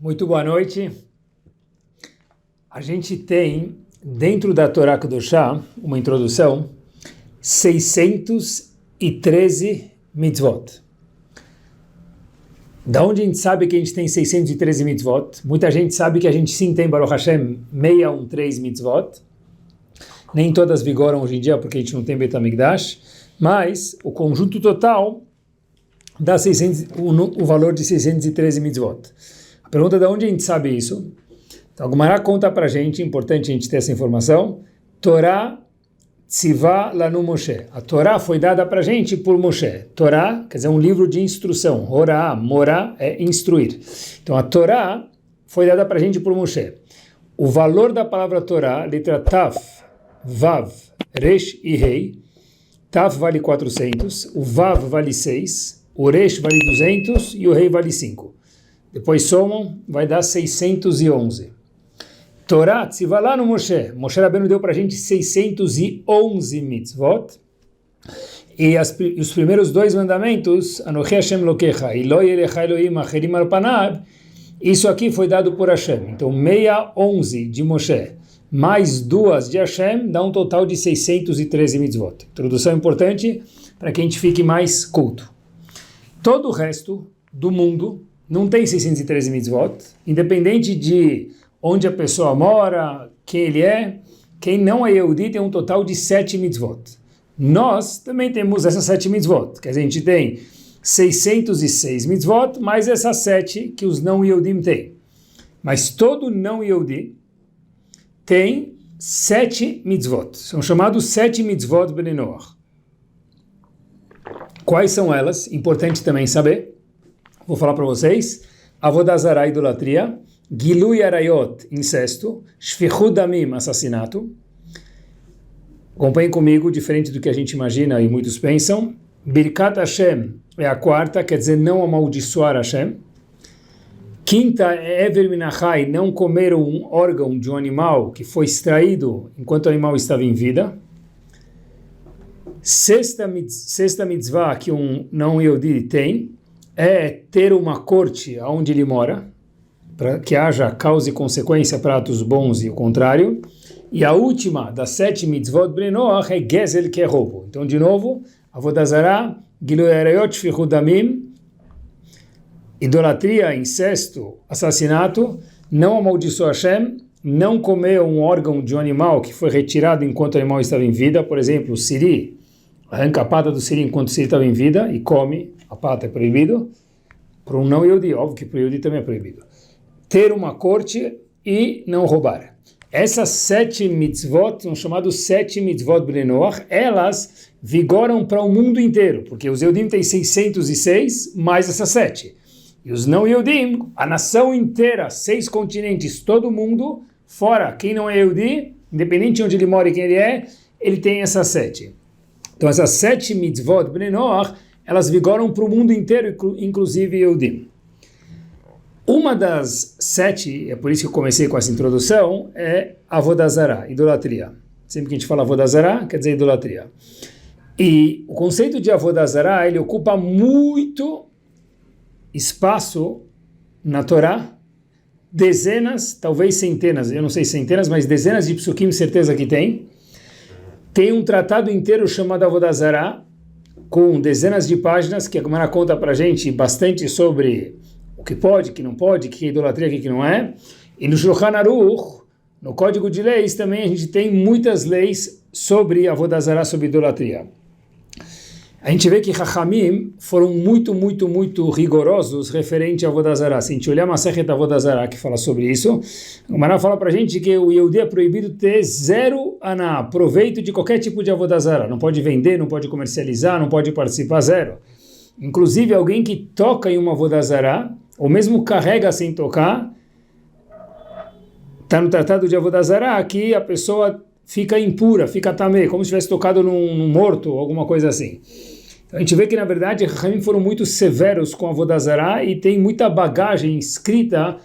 Muito boa noite. A gente tem, dentro da Torá Kedoshá, uma introdução, 613 mitzvot. Da onde a gente sabe que a gente tem 613 mitzvot? Muita gente sabe que a gente sim tem, Baruch Hashem, 613 mitzvot. Nem todas vigoram hoje em dia, porque a gente não tem Beit HaMikdash, mas o conjunto total dá o valor de 613 mitzvot. A pergunta é de onde a gente sabe isso? Então, a Gemara conta para a gente, é importante a gente ter essa informação, Torá Tzivá Lanu Moshe. A Torá foi dada para a gente por Moshe. Torá quer dizer um livro de instrução. Horá, morá é instruir. Então, a Torá foi dada para a gente por Moshe. O valor da palavra Torá, letra Taf, Vav, Resh e Rei. Taf vale 400, o Vav vale 6, o Resh vale 200 e o Rei vale 5. Depois somam, vai dar 611. Torá, se vai lá no Moshe. Moshe Rabbeinu deu para a gente 611 mitzvot. E os primeiros dois mandamentos, Anochi Hashem Lokecha, Elo Yelecha Elohim Acherim Al Panav, isso aqui foi dado por Hashem. Então, 611 de Moshe, mais duas de Hashem, dá um total de 613 mitzvot. Introdução importante para que a gente fique mais culto. Todo o resto do mundo não tem 613 mitzvot, independente de onde a pessoa mora, quem ele é, quem não é Yehudi tem um total de 7 mitzvot. Nós também temos essas 7 mitzvot, quer dizer, a gente tem 606 mitzvot, mais essas 7 que os não Yehudim têm. Mas todo não Yehudi tem 7 mitzvot, são chamados 7 mitzvot Bnei Noach. Quais são elas? Importante também saber. Vou falar para vocês. Avodah Zarah, idolatria. Gilui Arayot, incesto. Shfichut Damim, assassinato. Acompanhem comigo, diferente do que a gente imagina e muitos pensam. Birkat Hashem é a quarta, quer dizer não amaldiçoar Hashem. Quinta é Ever Minachai, não comer um órgão de um animal que foi extraído enquanto o animal estava em vida. Sexta mitzvah que um não Yehudi tem é ter uma corte onde ele mora, para que haja causa e consequência para atos bons e o contrário. E a última das 7 mitzvot Bnei Noach é Gezel, que é roubo. Então, de novo, Avodah Zarah, Gilui Arayot, Shfichut Damim, idolatria, incesto, assassinato, não amaldiçoar Hashem, não comer um órgão de um animal que foi retirado enquanto o animal estava em vida, por exemplo, o siri, arranca a pata do siri enquanto o siri estava em vida e come, a pata é proibido, para um não Yehudi, óbvio que para o Yehudi também é proibido. Ter uma corte e não roubar. Essas 7 mitzvot são chamadas 7 mitzvot Bnei Noach, elas vigoram para o mundo inteiro, porque os Yehudim têm 606 mais essas 7. E os não Yehudim, a nação inteira, 6 continentes, todo mundo, fora quem não é Yehudi, independente de onde ele mora e quem ele tem essas 7. Então essas 7 mitzvot Bnei Noach, elas vigoram para o mundo inteiro, inclusive Yehudim. Uma das 7, é por isso que eu comecei com essa introdução, é Avodah Zarah, idolatria. Sempre que a gente fala Avodah Zarah, quer dizer idolatria. E o conceito de Avodah Zarah, ele ocupa muito espaço na Torá, dezenas, talvez centenas, eu não sei centenas, mas dezenas de psukim, certeza que tem. Tem um tratado inteiro chamado Avodah Zarah, com dezenas de páginas, que a Gemara conta para a gente bastante sobre o que pode, o que não pode, o que é idolatria, o que não é. E no Shulchan Aruch, no Código de Leis, também a gente tem muitas leis sobre Avodah Zarah, sobre idolatria. A gente vê que Chachamim foram muito rigorosos referente a Avodah Zarah. Se a gente olhar Masechet Avodah Zarah, que fala sobre isso, o Gemara fala para a gente que o Yehudi é proibido ter zero aná, proveito de qualquer tipo de Avodah Zarah. Não pode vender, não pode comercializar, não pode participar, zero. Inclusive, alguém que toca em uma Avodah Zarah, ou mesmo carrega sem tocar, está no tratado de Avodah Zarah que a pessoa fica impura, fica tamé, como se tivesse tocado num morto, alguma coisa assim. Então a gente vê que, na verdade, os Chachamim foram muito severos com Avodah Zarah e tem muita bagagem escrita,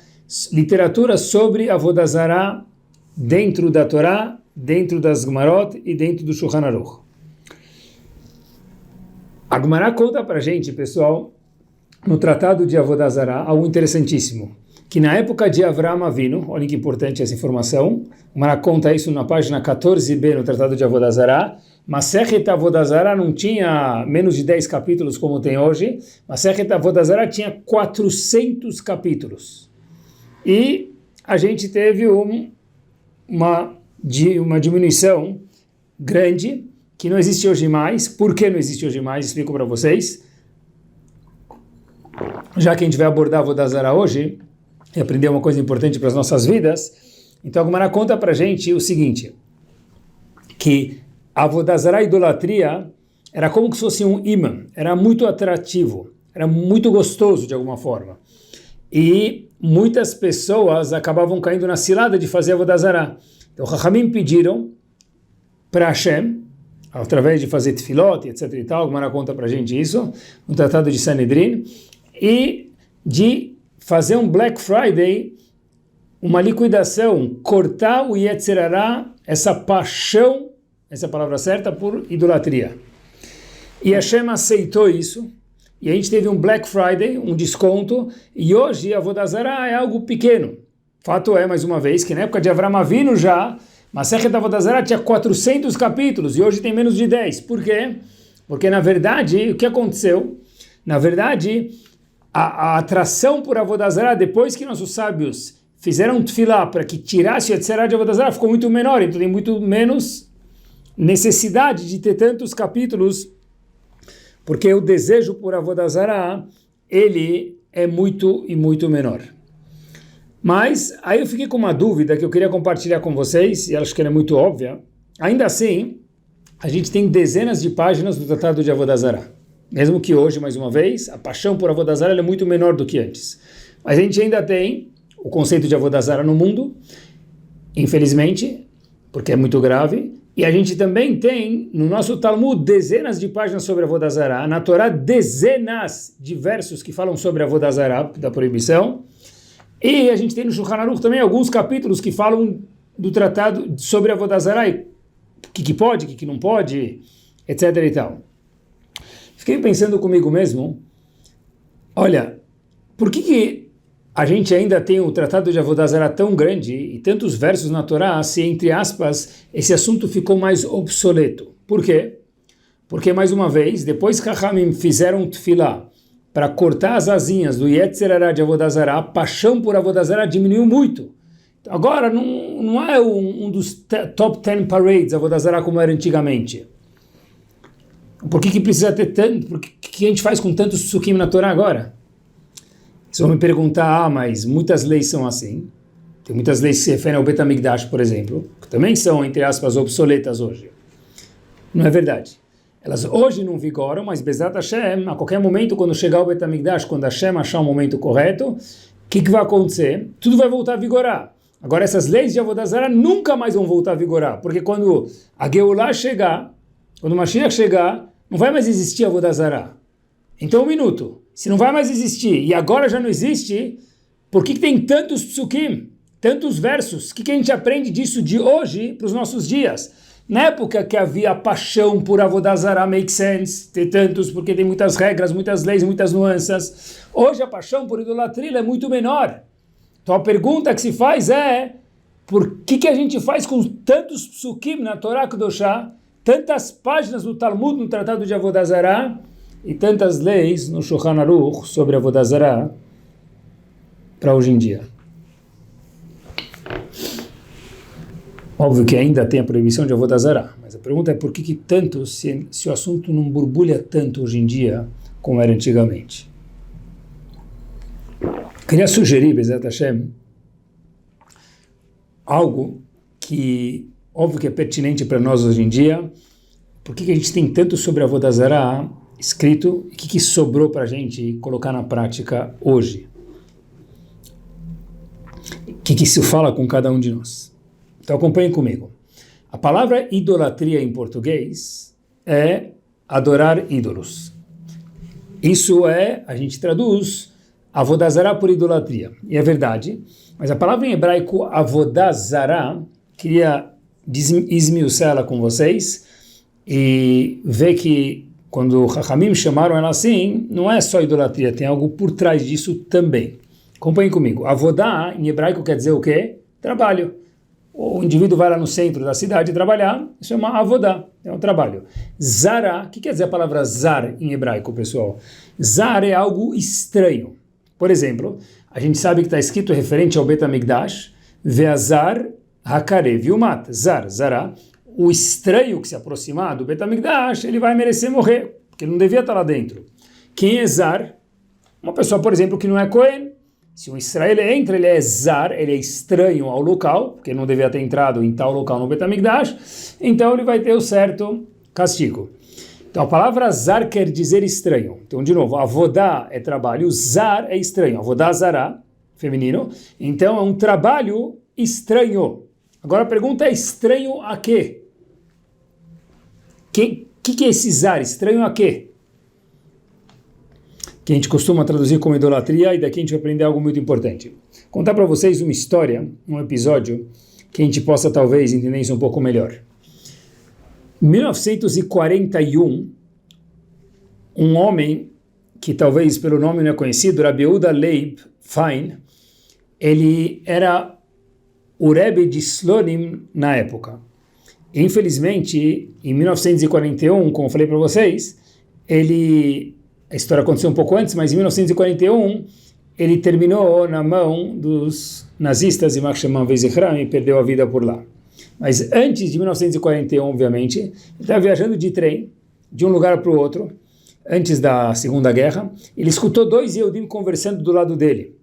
literatura sobre Avodah Zarah dentro da Torá, dentro das Gemarot e dentro do Shulchan Aruch. A Gemara conta para a gente, pessoal, no Tratado de Avodah Zarah, algo interessantíssimo. que na época de Avraham Avinu, olha que importante essa informação, o Gemara conta isso na página 14b no Tratado de Avodah Zarah. Masechet Avodah Zarah não tinha menos de 10 capítulos como tem hoje. Masechet Avodah Zarah tinha 400 capítulos. E a gente teve uma diminuição grande, que não existe hoje mais. Por que não existe hoje mais? Explico para vocês. Já que a gente vai abordar Avodah Zarah hoje, e aprender uma coisa importante para as nossas vidas, então a Gemara conta para a gente o seguinte, que a Avodah Zarah, idolatria, era como se fosse um imã, era muito atrativo, era muito gostoso de alguma forma. E muitas pessoas acabavam caindo na cilada de fazer Avodah Zarah. Então, Chachamim pediram para Hashem, através de fazer tefilot, etc. e tal, a Gemara conta para a gente isso, no Tratado de Sanedrin, e de fazer um Black Friday, uma liquidação, cortar o Yetzer Hara, essa paixão, essa é a palavra certa, por idolatria. E Hashem aceitou isso, e a gente teve um Black Friday, um desconto, e hoje a Avodah Zarah é algo pequeno. Fato é, mais uma vez, que na época de Avraham Avinu já, Masechet Avodah Zarah tinha 400 capítulos, e hoje tem menos de 10. Por quê? Porque, na verdade, o que aconteceu? Na verdade, a atração por Avodah Zarah, depois que nossos sábios fizeram tefilá para que tirasse o Yetzer Hara de Avodah Zarah, ficou muito menor, então tem muito menos necessidade de ter tantos capítulos, porque o desejo por Avodah Zarah, ele é muito e muito menor. Mas aí eu fiquei com uma dúvida que eu queria compartilhar com vocês, e acho que ela é muito óbvia. Ainda assim, a gente tem dezenas de páginas do Tratado de Avodah Zarah. Mesmo que hoje, mais uma vez, a paixão por Avodah Zarah é muito menor do que antes. Mas a gente ainda tem o conceito de Avodah Zarah no mundo, infelizmente, porque é muito grave. E a gente também tem, no nosso Talmud, dezenas de páginas sobre Avodah Zarah. Na Torá, dezenas de versos que falam sobre Avodah Zarah, da proibição. E a gente tem no Shulchan Aruch também alguns capítulos que falam do tratado sobre Avodah Zarah, o que pode, o que não pode, etc. e tal. Fiquei pensando comigo mesmo, olha, por que a gente ainda tem o tratado de Avodah Zarah tão grande e tantos versos na Torá, se, entre aspas, esse assunto ficou mais obsoleto? Por quê? Porque, mais uma vez, depois que Chachamim fizeram tefilá para cortar as asinhas do Yetzer Hara de Avodah Zarah, a paixão por Avodah Zarah diminuiu muito. Agora, não é um dos top 10 parades Avodah Zarah como era antigamente. Por que precisa ter tanto? Por que a gente faz com tantos psukim na Torá agora? Vocês vão me perguntar, mas muitas leis são assim. Tem muitas leis que se referem ao Bet HaMikdash, por exemplo, que também são, entre aspas, obsoletas hoje. Não é verdade. Elas hoje não vigoram, mas Bezat Hashem, a qualquer momento, quando chegar o Bet HaMikdash, quando Hashem achar o momento correto, o que vai acontecer? Tudo vai voltar a vigorar. Agora, essas leis de Avodah Zarah nunca mais vão voltar a vigorar, porque quando a Geulah chegar, quando o Mashiach chegar, não vai mais existir Avodah Zarah. Então, um minuto. Se não vai mais existir, e agora já não existe, por que tem tantos psukim, tantos versos? O que a gente aprende disso de hoje para os nossos dias? Na época que havia paixão por Avodah Zarah, make sense, ter tantos, porque tem muitas regras, muitas leis, muitas nuances. Hoje a paixão por idolatria é muito menor. Então a pergunta que se faz é, por que a gente faz com tantos psukim na Torá Kedoshá, tantas páginas do Talmud no Tratado de Avodah Zarah e tantas leis no Shulchan Aruch sobre Avodah Zarah para hoje em dia? Óbvio que ainda tem a proibição de Avodah Zarah, mas a pergunta é por que tanto, se o assunto não borbulha tanto hoje em dia como era antigamente. Queria sugerir, Bezat Hashem, algo que, óbvio que é pertinente para nós hoje em dia. Por que a gente tem tanto sobre Avodah Zarah escrito e o que sobrou para a gente colocar na prática hoje? O que isso fala com cada um de nós? Então acompanhem comigo. A palavra idolatria em português é adorar ídolos. Isso a gente traduz Avodah Zarah por idolatria. E é verdade, mas a palavra em hebraico Avodah Zarah, queria esmiuçar ela com vocês e ver que quando Chachamim chamaram ela assim, não é só idolatria, tem algo por trás disso também. Acompanhem comigo. Avodá, em hebraico, quer dizer o quê? Trabalho. O indivíduo vai lá no centro da cidade trabalhar, isso chama avodá, é um trabalho. Zara, o que quer dizer a palavra zar em hebraico, pessoal? Zar é algo estranho. Por exemplo, a gente sabe que está escrito referente ao Bet HaMikdash, Veazar hakarev yumat, zar, zará, o estranho que se aproximar do Bet HaMikdash, ele vai merecer morrer, porque ele não devia estar lá dentro. Quem é zar? Uma pessoa, por exemplo, que não é Cohen. Se um israelita entra, ele é zar, ele é estranho ao local, porque ele não devia ter entrado em tal local no Bet HaMikdash, então ele vai ter o certo castigo. Então a palavra zar quer dizer estranho. Então, de novo, avodá é trabalho, zar é estranho, avodá zará, feminino, então é um trabalho estranho. Agora a pergunta é estranho a quê? Que é esse zar? Estranho a quê? Que a gente costuma traduzir como idolatria, e daqui a gente vai aprender algo muito importante. Contar para vocês uma história, um episódio, que a gente possa talvez entender isso um pouco melhor. Em 1941, um homem, que talvez pelo nome não é conhecido, Rabbi Yehuda Leib Fein, ele era o Rebbe de Slonim na época. Infelizmente, em 1941, como eu falei para vocês, a história aconteceu um pouco antes, mas em 1941 ele terminou na mão dos nazistas e Marshman Vezichram e perdeu a vida por lá. Mas antes de 1941, obviamente, ele estava viajando de trem de um lugar para o outro, antes da Segunda Guerra. Ele escutou dois Yehudim conversando do lado dele.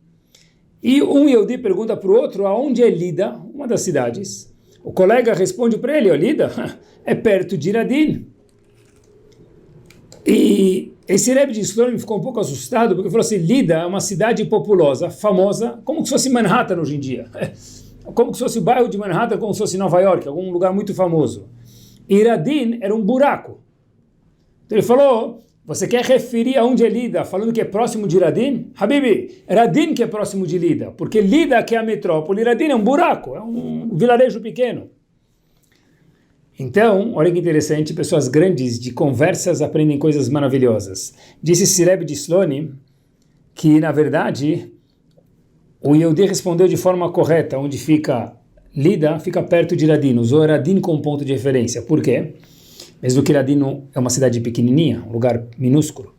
E um Yehudi pergunta para o outro aonde é Lida, uma das cidades. O colega responde para ele, Lida é perto de Iradin. E esse Rebbe de Slonim ficou um pouco assustado, porque falou assim, Lida é uma cidade populosa, famosa, como se fosse Manhattan hoje em dia. Como se fosse o bairro de Manhattan, como se fosse Nova York, algum lugar muito famoso. Iradin era um buraco. Então ele falou, você quer referir aonde é Lida, falando que é próximo de Iradin? Habibi, Iradin que é próximo de Lida, porque Lida que é a metrópole, Iradin é um buraco, é um vilarejo pequeno. Então, olha que interessante, pessoas grandes de conversas aprendem coisas maravilhosas. Disse Rebbe de Slonim que, na verdade, o Yehudi respondeu de forma correta, onde fica Lida, fica perto de Iradin, usou Iradin como ponto de referência. Por quê? Mesmo que Iradin é uma cidade pequenininha, um lugar minúsculo.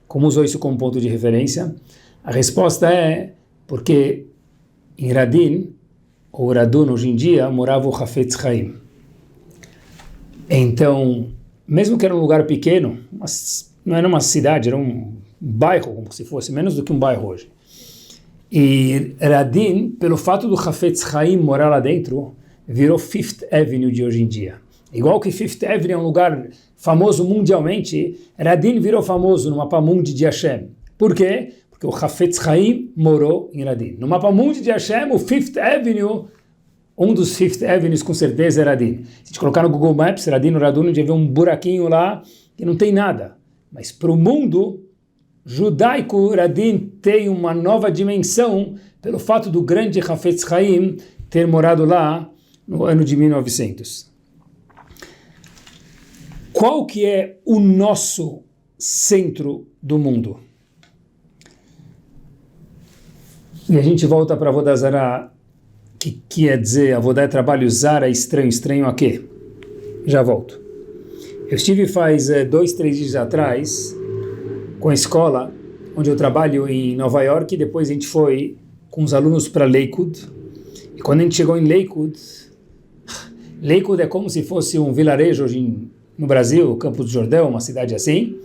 Como usou isso como ponto de referência? A resposta é porque em Iradin, ou Iradun hoje em dia, morava o Hafetz Chaim. Então, mesmo que era um lugar pequeno, não era uma cidade, era um bairro, como se fosse, menos do que um bairro hoje. E Radin, pelo fato do Hafetz Chaim morar lá dentro, virou Fifth Avenue de hoje em dia. Igual que Fifth Avenue é um lugar famoso mundialmente, Radin virou famoso no mapa mundi de Hashem. Por quê? Porque o Hafetz Chaim morou em Radin. No mapa mundi de Hashem, o Fifth Avenue, um dos Fifth Avenues com certeza é Radin. Se a gente colocar no Google Maps, Radin, Radun, a gente vai ver um buraquinho lá que não tem nada. Mas para o mundo judaico, Radin tem uma nova dimensão pelo fato do grande Hafetz Chaim ter morado lá no ano de 1900. Qual que é o nosso centro do mundo? E a gente volta para Avodah Zará, que quer dizer, Avodá é trabalho, Zara é estranho, estranho a quê? Já volto. Eu estive faz 2, 3 dias atrás com a escola onde eu trabalho em Nova York, e depois a gente foi com os alunos para Lakewood. E quando a gente chegou em Lakewood é como se fosse um vilarejo hoje no Brasil, Campos do Jordão, uma cidade assim,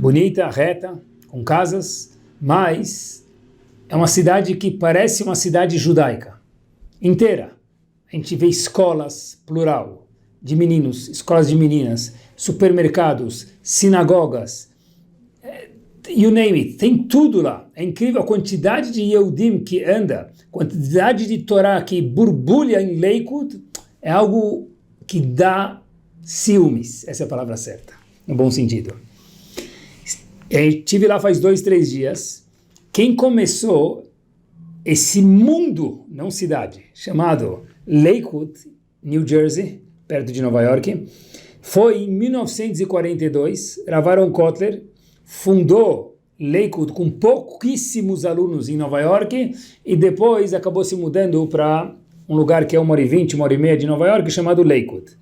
bonita, reta, com casas, mas é uma cidade que parece uma cidade judaica inteira. A gente vê escolas, plural, de meninos, escolas de meninas, supermercados, sinagogas, you name it, tem tudo lá. É incrível a quantidade de Yehudim que anda, quantidade de Torá que borbulha em Lakewood, é algo que dá ciúmes, essa é a palavra certa, no bom sentido. Eu estive lá faz 2, 3 dias, quem começou esse mundo, não cidade, chamado Lakewood, New Jersey, perto de Nova York, foi em 1942, Rav Aaron Kotler fundou Lakewood com pouquíssimos alunos em Nova York e depois acabou se mudando para um lugar que é 1h20, 1h30 de Nova York, chamado Lakewood.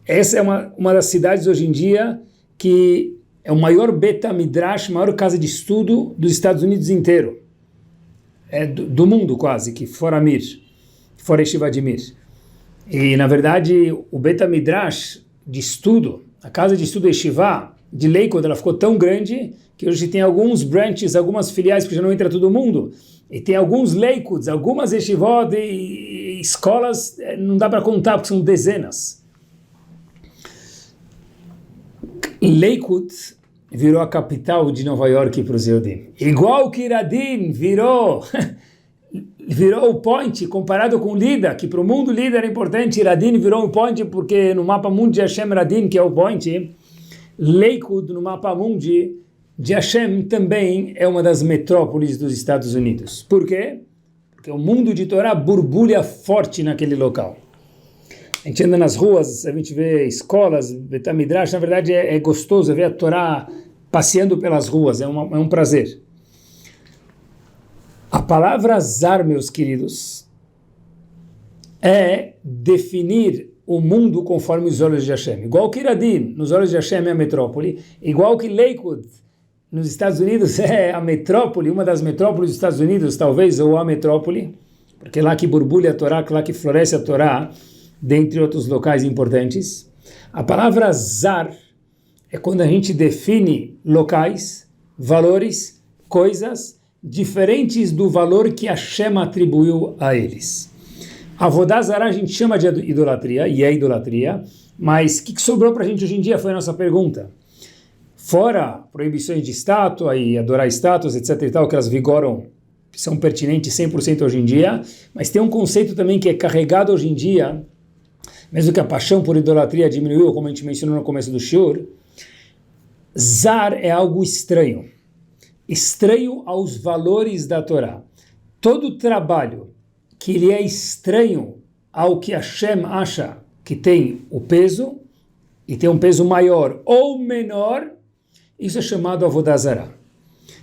Essa é uma das cidades hoje em dia que é o maior Beta Midrash, maior casa de estudo dos Estados Unidos inteiro. Do mundo quase, que fora Mir, fora Yeshiva de Mir. E na verdade o Beta Midrash de estudo, a casa de estudo Yeshiva de Lakewood, ela ficou tão grande que hoje tem alguns branches, algumas filiais, porque já não entra todo mundo, e tem alguns Lakewoods, algumas Yeshivot e escolas, não dá para contar, porque são dezenas. Lakewood virou a capital de Nova York para os Yehudim. Igual que Radin virou o point, comparado com Lida, que para o mundo Lida era importante, Radin virou um point, porque no mapa mundi de Hashem Radin, que é o point, Lakewood, no mapa mundi de Hashem, também é uma das metrópoles dos Estados Unidos. Por quê? Porque o mundo de Torá borbulha forte naquele local. A gente anda nas ruas, a gente vê escolas, Beit Midrash, na verdade é gostoso ver a Torá passeando pelas ruas, é um prazer. A palavra zar, meus queridos, é definir o mundo conforme os olhos de Hashem. Igual que Radin, nos olhos de Hashem é a metrópole, igual que Lakewood, nos Estados Unidos é a metrópole, uma das metrópoles dos Estados Unidos, talvez, ou a metrópole, porque é lá que borbulha a Torá, lá que floresce a Torá, dentre outros locais importantes. A palavra zar é quando a gente define locais, valores, coisas diferentes do valor que Hashem atribuiu a eles. Avodah Zará a gente chama de idolatria, e é idolatria, mas o que sobrou para a gente hoje em dia foi a nossa pergunta. Fora proibições de estátua e adorar estátuas, etc. e tal, que elas vigoram, são pertinentes 100% hoje em dia, mas tem um conceito também que é carregado hoje em dia, mesmo que a paixão por idolatria diminuiu, como a gente mencionou no começo do shiur, zar é algo estranho. Estranho aos valores da Torá. Todo trabalho que ele é estranho ao que Hashem acha que tem o peso, e tem um peso maior ou menor, isso é chamado Avodah Zará.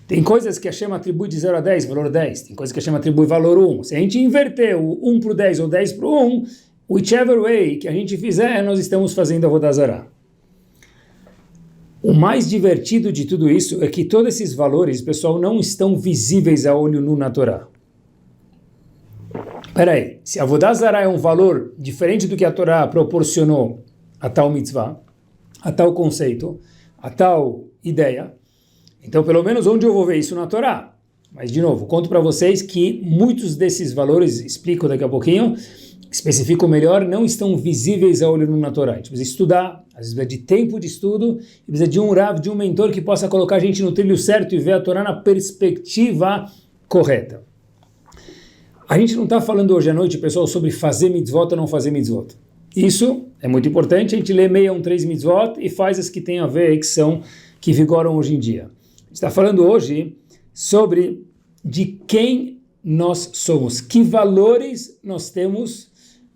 Tem coisas que Hashem atribui de 0 a 10, valor 10. Tem coisas que Hashem atribui valor 1. Se a gente inverter o 1 para o 10 ou 10 para o 1, whichever way que a gente fizer, nós estamos fazendo Avodah Zará. O mais divertido de tudo isso é que todos esses valores, pessoal, não estão visíveis a olho nu na Torá. Peraí, se Avodah Zará é um valor diferente do que a Torá proporcionou a tal mitzvah, a tal conceito, a tal ideia, então pelo menos onde eu vou ver isso na Torá? Mas de novo, conto para vocês que muitos desses valores, explico daqui a pouquinho, especifico melhor, não estão visíveis a olho nu na Torá. A gente precisa estudar, às vezes precisa de tempo de estudo, e precisa de um rav, de um mentor que possa colocar a gente no trilho certo e ver a Torá na perspectiva correta. A gente não está falando hoje à noite, pessoal, sobre fazer mitzvot ou não fazer mitzvot. Isso é muito importante, a gente lê 613 mitzvot e faz as que tem a ver, que vigoram hoje em dia. A gente está falando hoje sobre de quem nós somos, que valores nós temos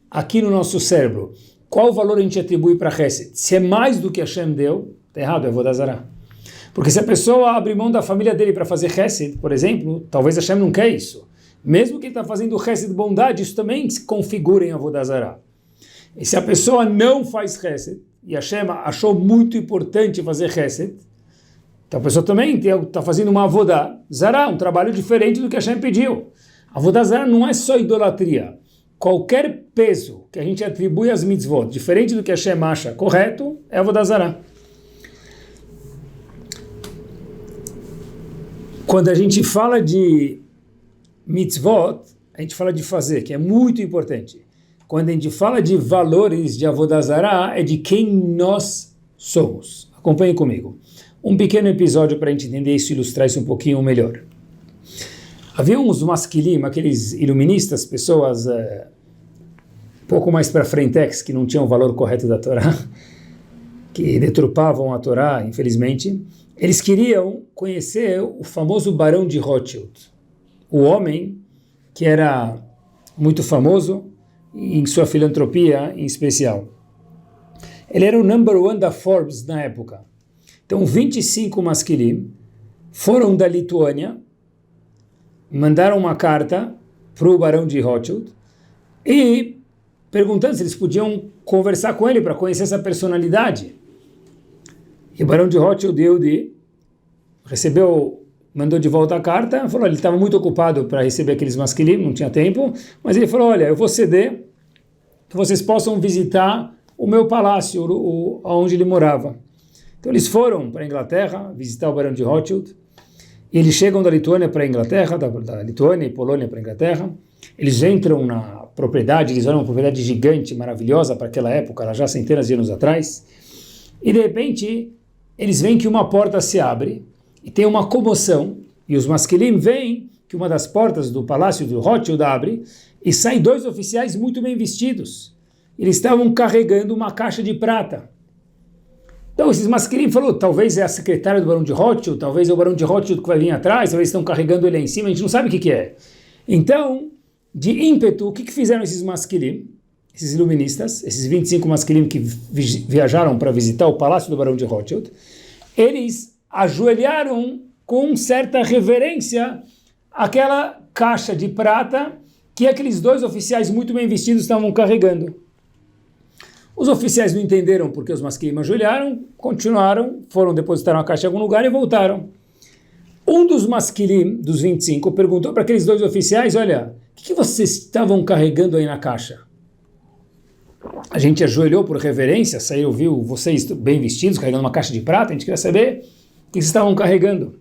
aqui no nosso cérebro. Qual valor a gente atribui para Hesed? Se é mais do que Hashem deu, está errado, é Avodah Zará. Porque se a pessoa abre mão da família dele para fazer Hesed, por exemplo, talvez Hashem não quer isso. Mesmo que ele está fazendo Hesed bondade, isso também se configura em Avodah Zará. E se a pessoa não faz Hesed, e Hashem achou muito importante fazer Hesed, então a pessoa também está fazendo uma Avodah Zará, um trabalho diferente do que Hashem pediu. Avodah Zará não é só idolatria. Qualquer peso que a gente atribui às mitzvot, diferente do que Hashem acha correto, é Avodah Zará. Quando a gente fala de mitzvot, a gente fala de fazer, que é muito importante. Quando a gente fala de valores de Avodah Zará, é de quem nós somos. Acompanhe comigo. Um pequeno episódio para a gente entender isso e ilustrar isso um pouquinho melhor. Havia uns masquilim, aqueles iluministas, pessoas pouco mais para frentex, que não tinham o valor correto da Torá, que deturpavam a Torá, infelizmente. Eles queriam conhecer o famoso Barão de Rothschild, o homem que era muito famoso em sua filantropia em especial. Ele era o number one da Forbes na época. Então 25 masquilim foram da Lituânia, mandaram uma carta para o barão de Rothschild e perguntando se eles podiam conversar com ele para conhecer essa personalidade. E o barão de Rothschild mandou de volta a carta, falou, ele estava muito ocupado para receber aqueles masquilim, não tinha tempo, mas ele falou, olha, eu vou ceder que vocês possam visitar o meu palácio, onde ele morava. Então eles foram para a Inglaterra visitar o barão de Rothschild, e eles chegam da Lituânia para a Inglaterra, da Lituânia e Polônia para a Inglaterra, eles entram na propriedade, eles olham uma propriedade gigante, maravilhosa para aquela época, já centenas de anos atrás, e de repente eles veem que uma porta se abre, e tem uma comoção, e os masquilim veem que uma das portas do palácio do Rothschild abre, e saem dois oficiais muito bem vestidos. Eles estavam carregando uma caixa de prata. Então esses masquilim falaram, talvez é a secretária do barão de Rothschild, talvez é o barão de Rothschild que vai vir atrás, talvez estão carregando ele aí em cima, a gente não sabe o que é. Então, de ímpeto, o que fizeram esses masquilim, esses iluministas, esses 25 masquilim que viajaram para visitar o palácio do barão de Rothschild? Eles ajoelharam com certa reverência aquela caixa de prata que aqueles dois oficiais muito bem vestidos estavam carregando. Os oficiais não entenderam porque os masquilim ajoelharam, continuaram, foram depositar a caixa em algum lugar e voltaram. Um dos masquilim, dos 25, perguntou para aqueles dois oficiais, olha, o que vocês estavam carregando aí na caixa? A gente ajoelhou por reverência, saiu, viu vocês bem vestidos, carregando uma caixa de prata, a gente queria saber o que vocês estavam carregando.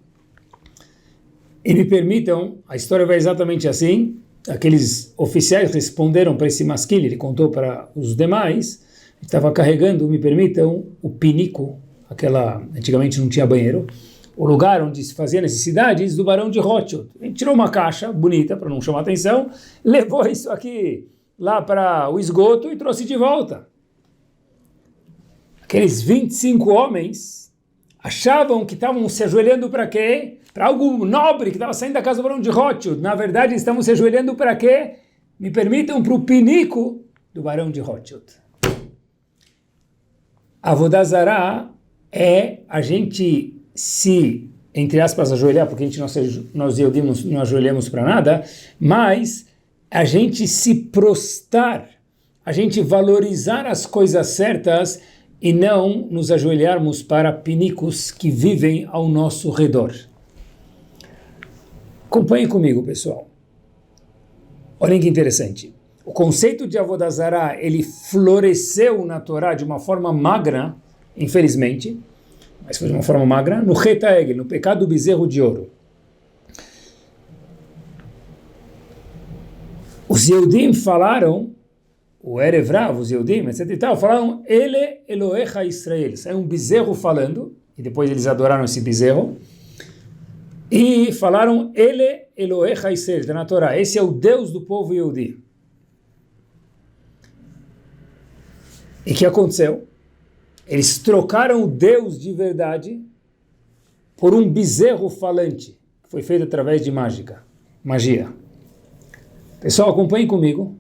E me permitam, a história vai exatamente assim, aqueles oficiais responderam para esse masquilho, ele contou para os demais, estava carregando, me permitam, o pinico, antigamente não tinha banheiro, o lugar onde se fazia necessidades do barão de Rothschild. A gente tirou uma caixa bonita, para não chamar atenção, levou isso aqui lá para o esgoto e trouxe de volta. Aqueles 25 homens achavam que estavam se ajoelhando para quê? Para algo nobre que estava saindo da casa do barão de Rothschild. Na verdade, estavam se ajoelhando para quê? Me permitam, para o pinico do barão de Rothschild. Avodah Zará é a gente se, entre aspas, ajoelhar, porque nós não ajoelhamos para nada, mas a gente se prostrar, a gente valorizar as coisas certas e não nos ajoelharmos para pinicos que vivem ao nosso redor. Acompanhe comigo, pessoal. Olhem que interessante. O conceito de Avodah Zará, ele floresceu na Torá de uma forma magra, infelizmente, mas foi de uma forma magra, no Chet HaEgel, no pecado do bezerro de ouro. Os Yehudim falaram, o Erev Rav, os Yehudim, etc e tal, falaram, Ele Elohecha Israel. Saiu um bezerro falando, e depois eles adoraram esse bezerro, e falaram, Ele Elohecha Israel, está na Torá, esse é o Deus do povo Yehudi. E o que aconteceu? Eles trocaram o Deus de verdade por um bezerro falante, que foi feito através de magia. Pessoal, acompanhem comigo.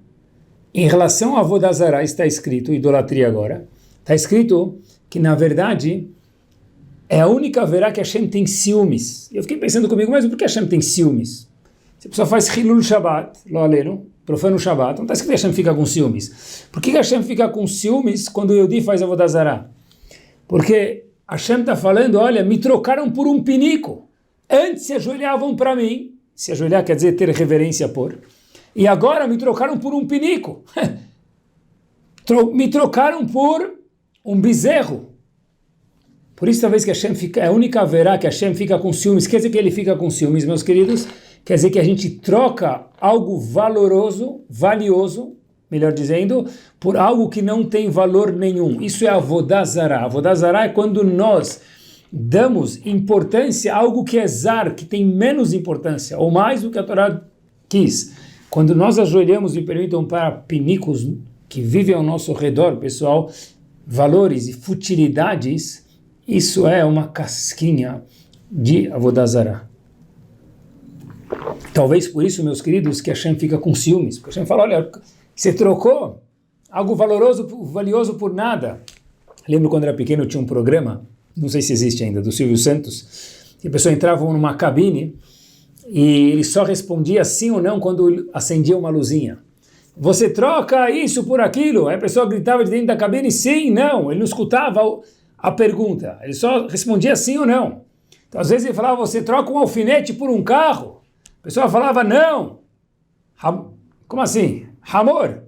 Em relação a Avodah Zará, está escrito, idolatria agora, está escrito que, na verdade, é a única verá que Hashem tem ciúmes. E eu fiquei pensando comigo, mas por que Hashem tem ciúmes? Se a pessoa faz Hilul Shabbat, lo aleno, profana o Shabbat, não está escrito que Hashem fica com ciúmes. Por que Hashem fica com ciúmes quando o Yehudi faz Avodah Zará? Porque Hashem está falando, olha, me trocaram por um pinico. Antes se ajoelhavam para mim, se ajoelhar quer dizer ter reverência por, e agora me trocaram por um pinico. Me trocaram por um bezerro. Por isso talvez que Hashem fica, é a única verá que Hashem fica com ciúmes. Quer dizer que ele fica com ciúmes, meus queridos? Quer dizer que a gente troca algo valioso, melhor dizendo, por algo que não tem valor nenhum. Isso é Avodah Zará. Avodah Zará é quando nós damos importância a algo que é zar, que tem menos importância, ou mais do que a Torá quis. Quando nós ajoelhamos e permitam para pinicos que vivem ao nosso redor, pessoal, valores e futilidades, isso é uma casquinha de Avodah Zará. Talvez por isso, meus queridos, que Hashem fica com ciúmes. Porque Hashem fala, olha, você trocou algo valioso por nada. Lembro quando era pequeno, tinha um programa, não sei se existe ainda, do Silvio Santos, que a pessoa entrava numa cabine e ele só respondia sim ou não quando acendia uma luzinha. Você troca isso por aquilo? Aí a pessoa gritava de dentro da cabine, sim, não. Ele não escutava a pergunta, ele só respondia sim ou não. Então às vezes ele falava, você troca um alfinete por um carro? A pessoa falava, não. Como assim? Hamor.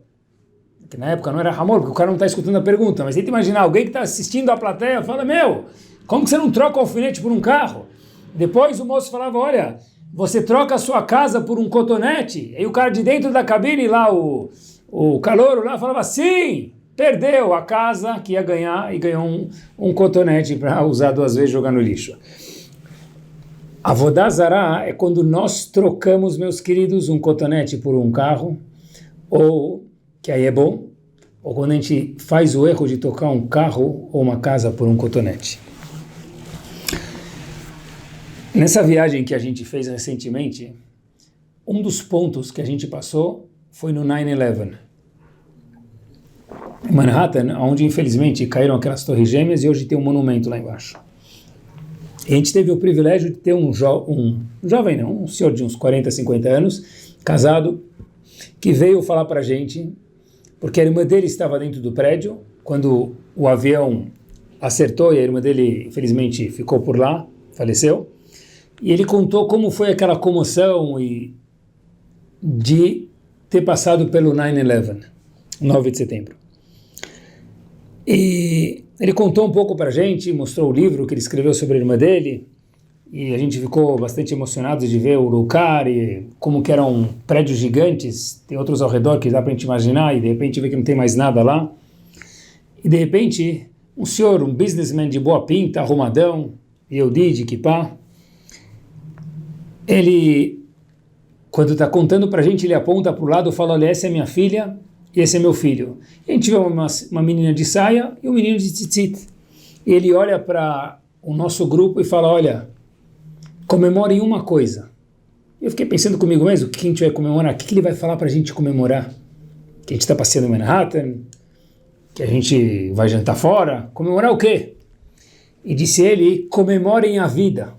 Que na época não era Hamor, porque o cara não está escutando a pergunta, mas tenta imaginar, alguém que está assistindo a plateia fala, como que você não troca o alfinete por um carro? Depois o moço falava, olha, você troca a sua casa por um cotonete? Aí o cara de dentro da cabine lá, o calouro lá, falava, sim, perdeu a casa que ia ganhar e ganhou um cotonete para usar 2 vezes e jogar no lixo. Avodah Zará é quando nós trocamos, meus queridos, um cotonete por um carro, ou, que aí é bom, ou quando a gente faz o erro de trocar um carro ou uma casa por um cotonete. Nessa viagem que a gente fez recentemente, um dos pontos que a gente passou foi no 9/11. Em Manhattan, onde infelizmente caíram aquelas torres gêmeas e hoje tem um monumento lá embaixo. E a gente teve o privilégio de ter um senhor de uns 40, 50 anos, casado, que veio falar para a gente, porque a irmã dele estava dentro do prédio, quando o avião acertou e a irmã dele infelizmente ficou por lá, faleceu. E ele contou como foi aquela comoção de ter passado pelo 9/11, 9 de setembro. E ele contou um pouco para a gente, mostrou o livro que ele escreveu sobre a irmã dele, e a gente ficou bastante emocionado de ver o lugar, e como que eram prédios gigantes, tem outros ao redor que dá para a gente imaginar, e de repente vê que não tem mais nada lá. E de repente, um senhor, um businessman de boa pinta, arrumadão, Yehudi, de kippah, ele, quando está contando para a gente, ele aponta para o lado e fala, olha, essa é minha filha e esse é meu filho. E a gente vê uma menina de saia e um menino de tzitzit. E ele olha para o nosso grupo e fala, olha, comemorem uma coisa. Eu fiquei pensando comigo mesmo, o que a gente vai comemorar? O que ele vai falar para a gente comemorar? Que a gente está passeando em Manhattan? Que a gente vai jantar fora? Comemorar o quê? E disse ele, comemorem a vida.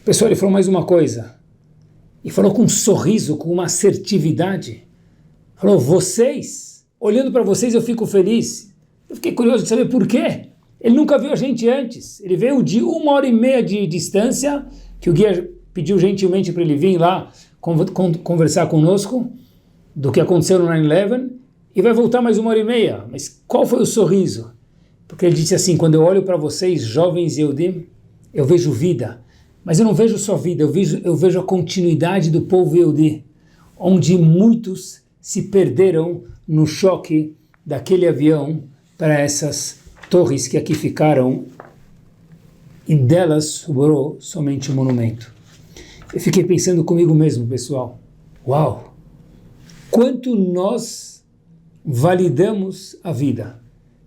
Pessoal, ele falou mais uma coisa, e falou com um sorriso, com uma assertividade, falou, vocês, olhando para vocês eu fico feliz. Eu fiquei curioso de saber por quê. Ele nunca viu a gente antes, ele veio de 1h30 de distância, que o guia pediu gentilmente para ele vir lá conversar conosco, do que aconteceu no 9/11, e vai voltar mais 1h30, mas qual foi o sorriso? Porque ele disse assim, quando eu olho para vocês, jovens Yehudim, eu vejo vida. Mas eu não vejo só vida, eu vejo a continuidade do povo Yehudi, onde muitos se perderam no choque daquele avião para essas torres que aqui ficaram, e delas sobrou somente um monumento. Eu fiquei pensando comigo mesmo, pessoal, uau, quanto nós validamos a vida,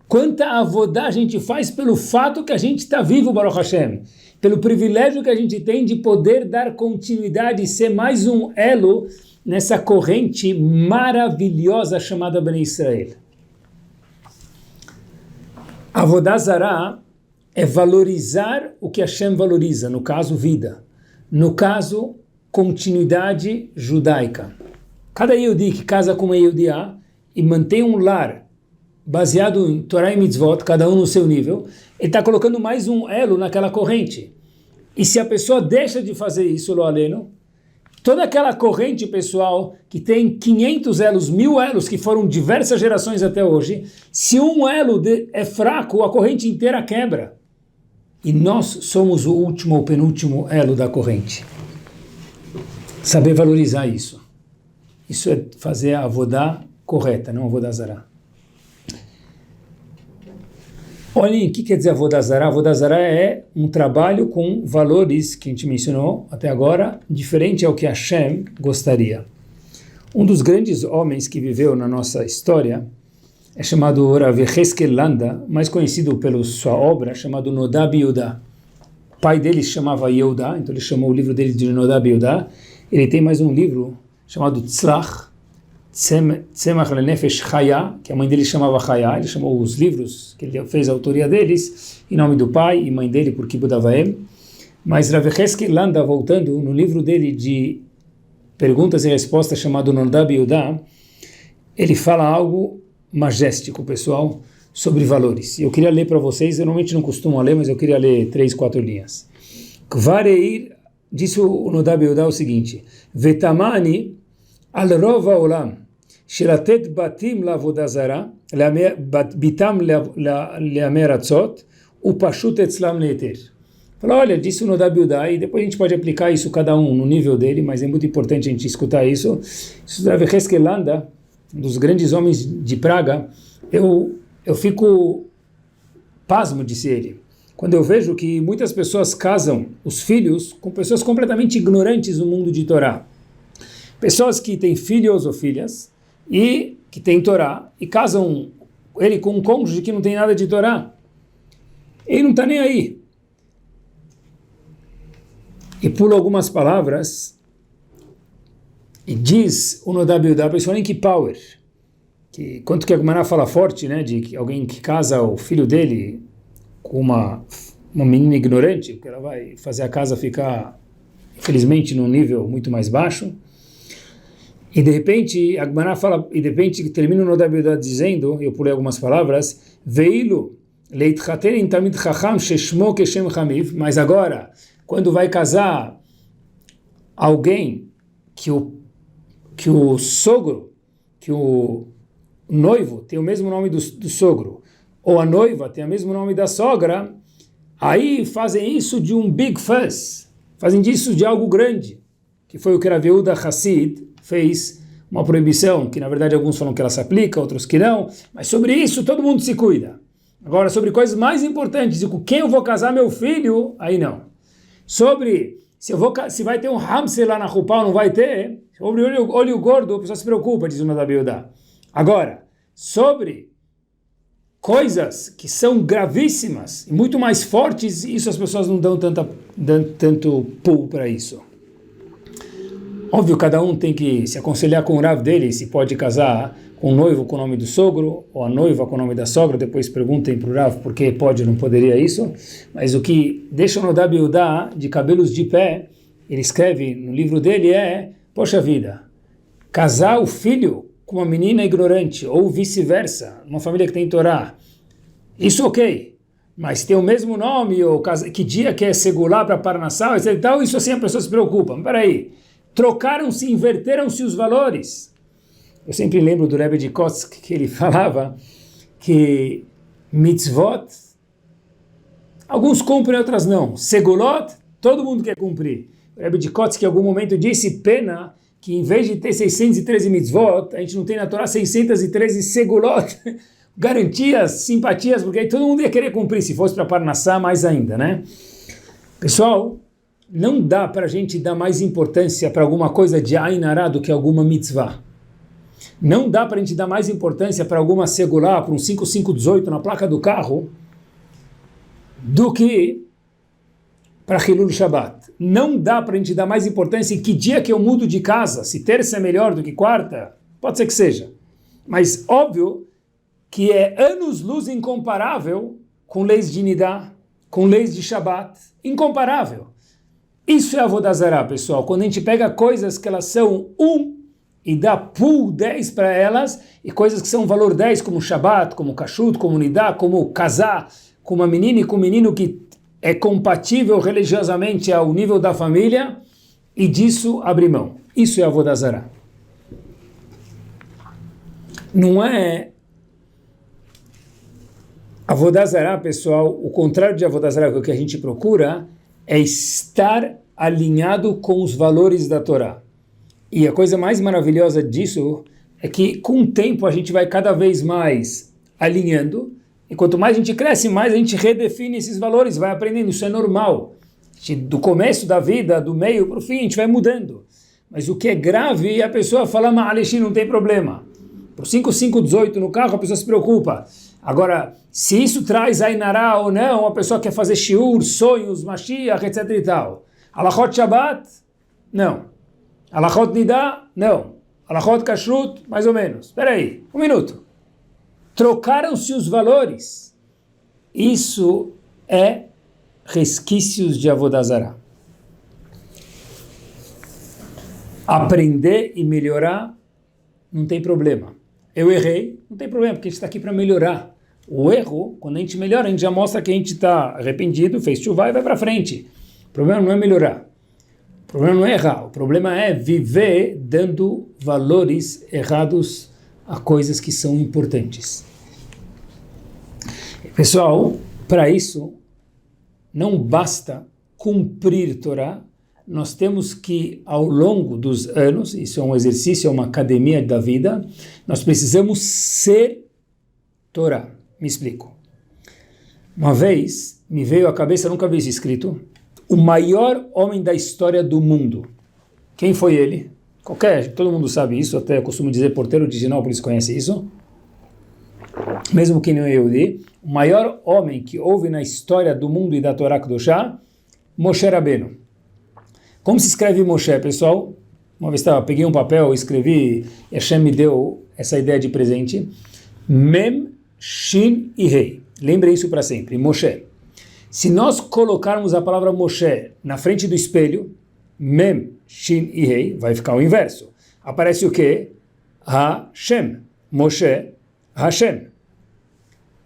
quanta avodá a gente faz pelo fato que a gente está vivo, Baruch Hashem, pelo privilégio que a gente tem de poder dar continuidade e ser mais um elo nessa corrente maravilhosa chamada Bnei Israel. Avodah Zará é valorizar o que Hashem valoriza, no caso vida, no caso continuidade judaica. Cada Yehudi que casa com uma Yehudiá e mantém um lar baseado em Torá e Mitzvot, cada um no seu nível, ele está colocando mais um elo naquela corrente. E se a pessoa deixa de fazer isso, lo aleno, toda aquela corrente, pessoal, que tem 500 elos, 1000 elos, que foram diversas gerações até hoje, se um elo é fraco, a corrente inteira quebra. E nós somos o último ou penúltimo elo da corrente. Saber valorizar isso. Isso é fazer a avodá correta, não a avodá zará. Olhem, o que quer dizer Avodah Zará? Avodah Zará é um trabalho com valores que a gente mencionou até agora, diferente ao que Hashem gostaria. Um dos grandes homens que viveu na nossa história é chamado Rav Yecheskel Landa, mais conhecido pela sua obra, chamado Nodab Yehuda. O pai dele se chamava Yehuda, então ele chamou o livro dele de Nodab Yehuda. Ele tem mais um livro chamado Tzlach. Tzemach Lenefesh Chaya, que a mãe dele chamava Chaya, ele chamou os livros que ele fez a autoria deles, em nome do pai e mãe dele por Kibud Avaim. Mas Rav Yecheskel Landa, voltando, no livro dele de perguntas e respostas chamado Nordab Yudá, ele fala algo majestico, pessoal, sobre valores. E eu queria ler para vocês, eu normalmente não costumo ler, mas eu queria ler 3, 4 linhas. Kvareir, disse o Nordab Yudá o seguinte, Vetamani al rov haolam, shelatet batim la'avodah zara, bitam le'ameratzot, upashut etzlam le'eter. Falou, olha, disse o Nodab Yudá, e depois a gente pode aplicar isso cada um no nível dele, mas é muito importante a gente escutar isso. Isso do Rav Yecheskel Landa, um dos grandes homens de Praga, eu fico pasmo, disse ele, quando eu vejo que muitas pessoas casam os filhos com pessoas completamente ignorantes no mundo de Torá. Pessoas que têm filhos ou filhas e que têm Torá e casam ele com um cônjuge que não tem nada de Torá. Ele não está nem aí. E pula algumas palavras e diz o Nodab Yudá, pessoal, em que power, que quanto que a Gemara fala forte, né, de que alguém que casa o filho dele com uma menina ignorante, porque ela vai fazer a casa ficar, infelizmente, num nível muito mais baixo. E de repente a Gemara fala, e de repente termina o Nodab Yudá dizendo, eu pulei algumas palavras, veilu leitchater in tamid chacham sheshmo keshem chamiv, mas agora quando vai casar alguém que o sogro, que o noivo tem o mesmo nome do sogro, ou a noiva tem o mesmo nome da sogra, aí fazem isso de um big fuss, fazem disso de algo grande, que foi o que Rav Yehuda Hassid fez, uma proibição, que na verdade alguns falam que ela se aplica, outros que não, mas sobre isso todo mundo se cuida. Agora, sobre coisas mais importantes, com quem eu vou casar meu filho, aí não. Sobre se vai ter um hamster lá na Rupal, não vai ter, sobre olho gordo, a pessoa se preocupa, diz o Nodab Yudá. Agora, sobre coisas que são gravíssimas e muito mais fortes, isso as pessoas não dão tanto pull para isso. Óbvio, cada um tem que se aconselhar com o Rav dele, se pode casar com o noivo com o nome do sogro, ou a noiva com o nome da sogra, depois perguntem para o Rav por que pode ou não poderia isso, mas o que deixa o Nodab Yudá de cabelos de pé, ele escreve no livro dele poxa vida, casar o filho com uma menina ignorante, ou vice-versa, uma família que tem Torá, isso ok, mas tem o mesmo nome, ou que dia que é segular para Parnassá, etc e tal, isso assim a pessoa se preocupa, mas peraí, trocaram-se, inverteram-se os valores. Eu sempre lembro do Rebbe de Kotzk, que ele falava que mitzvot, alguns cumprem, outras não. Segulot, todo mundo quer cumprir. O Rebbe de Kotzk, em algum momento, disse, pena que em vez de ter 613 mitzvot, a gente não tem na Torá 613 segulot, garantias, simpatias, porque aí todo mundo ia querer cumprir, se fosse para Parnassá, mais ainda, né? Pessoal, não dá para a gente dar mais importância para alguma coisa de Ainará do que alguma mitzvah. Não dá para a gente dar mais importância para alguma segulá, para um 5518 na placa do carro, do que para Hilul Shabbat. Não dá para a gente dar mais importância em que dia que eu mudo de casa, se terça é melhor do que quarta, pode ser que seja. Mas óbvio que é anos-luz incomparável com leis de Nidá, com leis de Shabbat, incomparável. Isso é Avodah Zarah, pessoal. Quando a gente pega coisas que elas são e dá pool 10 para elas, e coisas que são valor 10, como Shabbat, como Kashrut, como Nidá, como casar com uma menina e com um menino que é compatível religiosamente ao nível da família, e disso abrir mão. Isso é Avodah Zarah. Não é Avodah Zarah, pessoal, o contrário de Avodah Zarah, que é o que a gente procura, é estar alinhado com os valores da Torá. E a coisa mais maravilhosa disso é que com o tempo a gente vai cada vez mais alinhando, e quanto mais a gente cresce, mais a gente redefine esses valores, vai aprendendo, isso é normal. Do começo da vida, do meio para o fim, a gente vai mudando. Mas o que é grave é a pessoa falar, Ma'aleshi, não tem problema. Por 5518 no carro, a pessoa se preocupa. Agora, se isso traz Ainará ou não, a pessoa quer fazer shiur, sonhos, Mashiach, etc e tal. Alachot Shabbat? Não. Alachot Nidá? Não. Alachot Kashrut, mais ou menos. Espera aí, um minuto. Trocaram-se os valores. Isso é resquícios de Avodah Zarah. Aprender e melhorar não tem problema. Eu errei, não tem problema, porque a gente está aqui para melhorar. O erro, quando a gente melhora, a gente já mostra que a gente está arrependido, fez chuvá e vai para frente. O problema não é melhorar. O problema não é errar. O problema é viver dando valores errados a coisas que são importantes. Pessoal, para isso, não basta cumprir Torá, nós temos que, ao longo dos anos, isso é um exercício, é uma academia da vida, nós precisamos ser Torá. Me explico. Uma vez, me veio à cabeça, nunca vi isso escrito, o maior homem da história do mundo. Quem foi ele? Todo mundo sabe isso, até eu costumo dizer porteiro de Ginópolis conhece isso. Mesmo que não é Yehudi, o maior homem que houve na história do mundo e da Torá Kedoshá, Moshe Rabbeinu. Como se escreve Moshe, pessoal? Uma vez peguei um papel, escrevi, e Hashem me deu essa ideia de presente. Mem, Shin e Rei. Lembre isso para sempre, Moshe. Se nós colocarmos a palavra Moshe na frente do espelho, Mem, Shin e Rei, vai ficar o inverso. Aparece o quê? Hashem. Moshe, Hashem.